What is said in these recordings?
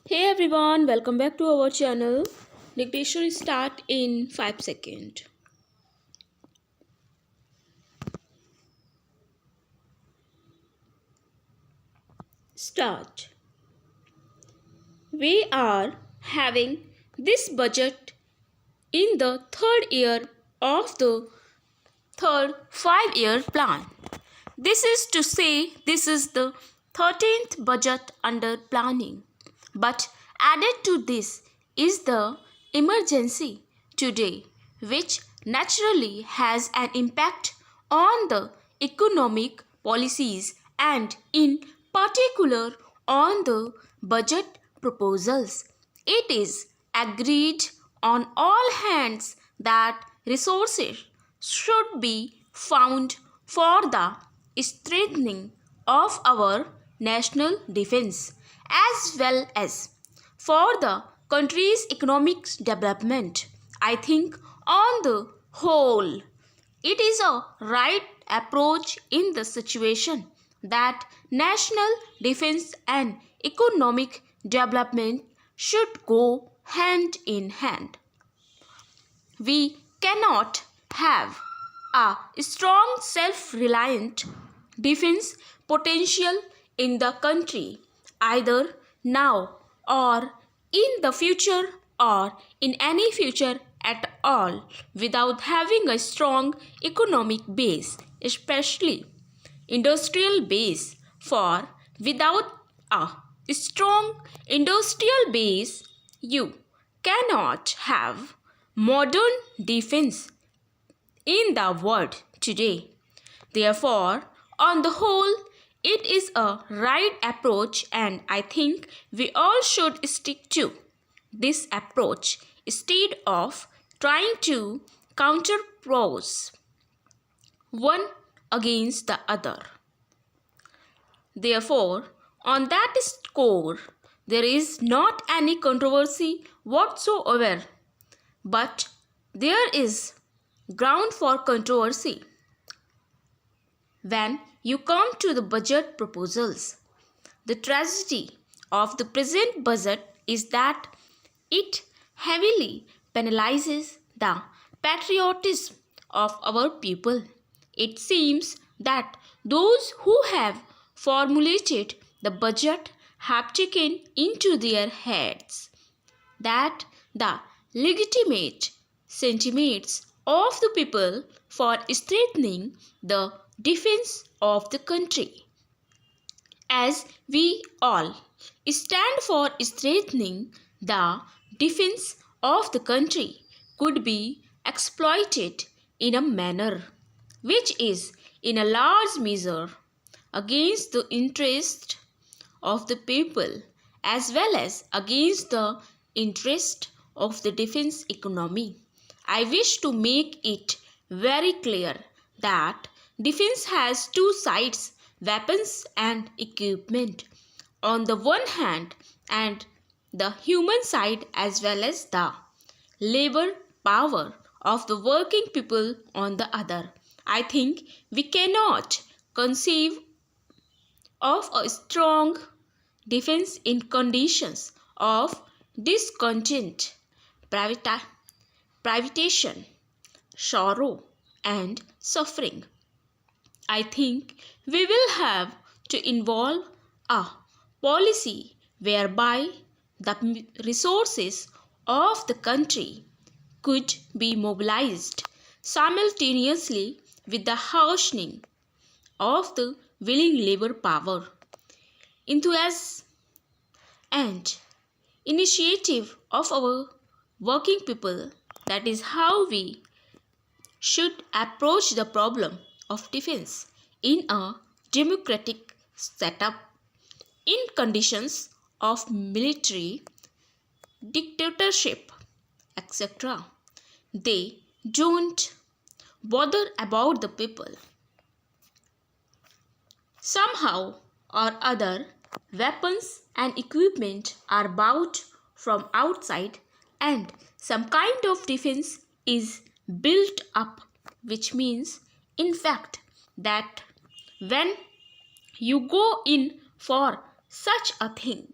Hey everyone, welcome back to our channel. Dictation start in 5 seconds. Start. We are having this budget in the third year of the third 5-year plan. This is to say, this is the 13th budget under planning. But added to this is the emergency today, which naturally has an impact on the economic policies and, in particular, on the budget proposals. It is agreed on all hands that resources should be found for the strengthening of our national defense as well as for the country's economic development. I think on the whole it is a right approach in the situation that national defense and economic development should go hand in hand. We cannot have a strong self-reliant defense potential in the country either now or in the future or in any future at all without having a strong economic base, especially industrial base. For without a strong industrial base you cannot have modern defense in the world today. Therefore, on the whole, it is a right approach, and I think we all should stick to this approach instead of trying to counterpose one against the other. Therefore, on that score, there is not any controversy whatsoever, but there is ground for controversy when you come to the budget proposals. The tragedy of the present budget is that it heavily penalizes the patriotism of our people. It seems that those who have formulated the budget have taken into their heads that the legitimate sentiments of the people for strengthening the defense of the country, as we all stand for strengthening the defense of the country, could be exploited in a manner which is in a large measure against the interest of the people as well as against the interest of the defense economy. I wish to make it very clear that defense has two sides, weapons and equipment on the one hand, and the human side as well as the labor power of the working people on the other. I think we cannot conceive of a strong defense in conditions of discontent, privatation, sorrow, and suffering. I think we will have to involve a policy whereby the resources of the country could be mobilized simultaneously with the harshening of the willing labor power, enthusiasm and initiative of our working people. That is how we should approach the problem of defense in a democratic setup. In conditions of military dictatorship, etc., they don't bother about the people. Somehow or other, weapons and equipment are bought from outside and some kind of defense is built up, which means, in fact, that when you go in for such a thing,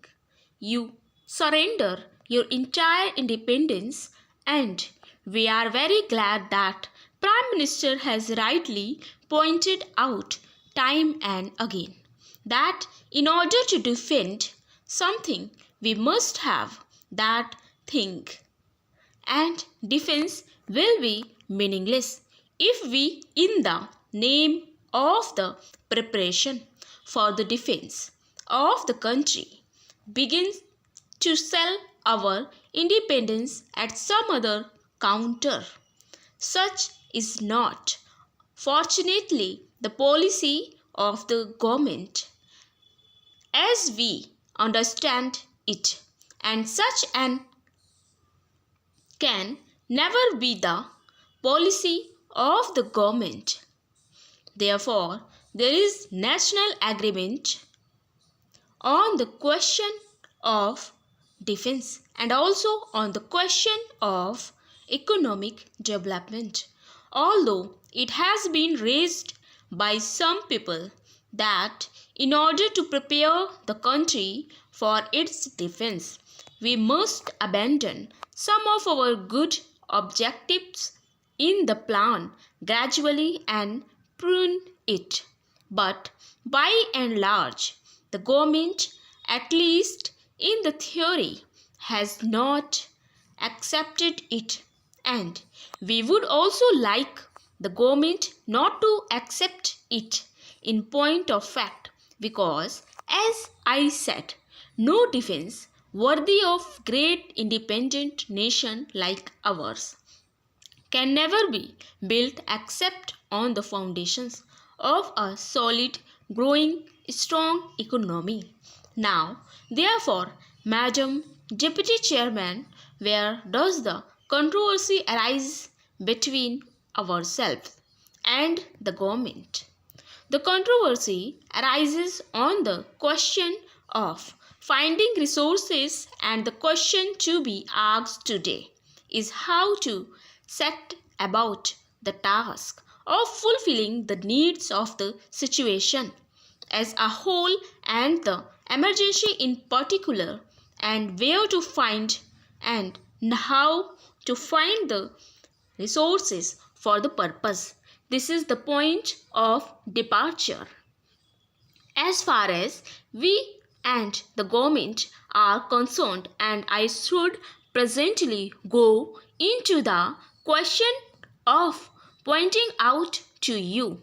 you surrender your entire independence, and we are very glad that Prime Minister has rightly pointed out time and again that in order to defend something we must have that thing, and defense will be meaningless if we, in the name of the preparation for the defense of the country, begin to sell our independence at some other counter. Such is not, fortunately, the policy of the government as we understand it, and such an can never be the policy of the government. Therefore, there is national agreement on the question of defense and also on the question of economic development. Although it has been raised by some people that in order to prepare the country for its defense, we must abandon some of our good objectives in the plan gradually and prune it. But by and large, the government, at least in the theory, has not accepted it, and we would also like the government not to accept it in point of fact, because as I said, no defense worthy of great independent nation like ours can never be built except on the foundations of a solid, growing, strong economy. Now, therefore, Madam Deputy Chairman, where does the controversy arise between ourselves and the government? The controversy arises on the question of finding resources, and the question to be asked today is how to set about the task of fulfilling the needs of the situation as a whole and the emergency in particular, and where to find and how to find the resources for the purpose. This is the point of departure. As far as we and the government are concerned, and I should presently go into the question of pointing out to you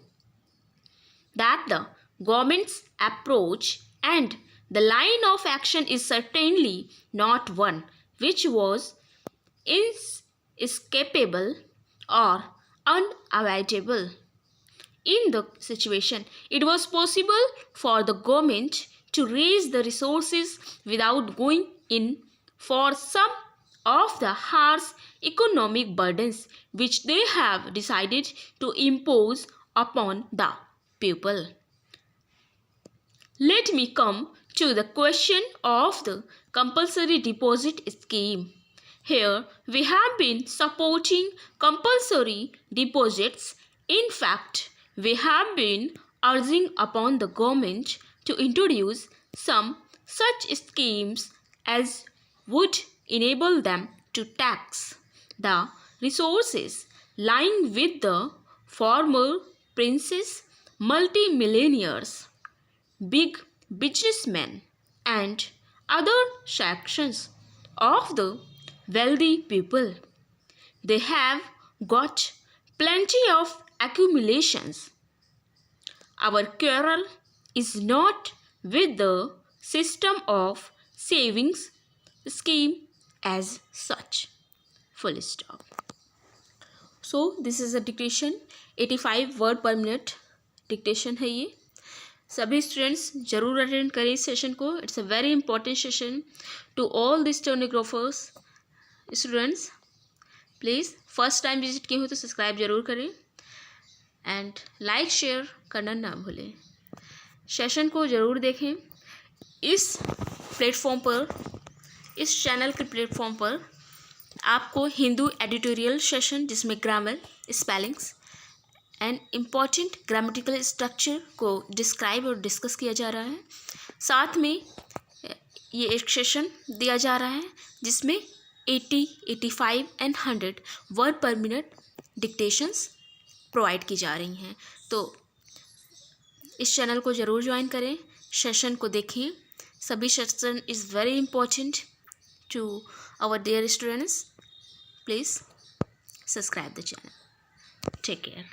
that the government's approach and the line of action is certainly not one which was inescapable or unavoidable. In the situation, it was possible for the government to raise the resources without going in for some of the harsh economic burdens which they have decided to impose upon the people. Let me come to the question of the compulsory deposit scheme. Here we have been supporting compulsory deposits. In fact, we have been urging upon the government to introduce some such schemes as would enable them to tax the resources lying with the former princes, multimillionaires, big businessmen, and other sections of the wealthy people. They have got plenty of accumulations. Our quarrel is not with the system of savings scheme as such. Full stop. So this is a dictation, 85 word पर minute dictation है ये. सभी students जरूर attend करें इस session को. It's a very important session to all the stenographers. Students please first time visit किए हो तो सब्सक्राइब जरूर करें एंड लाइक शेयर करना ना भूलें. सेशन को ज़रूर देखें. इस प्लेटफॉर्म पर, इस चैनल के प्लेटफॉर्म पर आपको हिंदू एडिटोरियल सेशन जिसमें grammar, spellings and important grammatical structure को डिस्क्राइब और डिस्कस किया जा रहा है. साथ में ये एक सेशन दिया जा रहा है जिसमें 80, 85 एंड 100 वर्ड पर मिनट डिक्टेशंस प्रोवाइड की जा रही हैं। तो इस चैनल को ज़रूर ज्वाइन करें, सेशन को देखिए। सभी session is very important to our dear students. Please subscribe the channel. Take care.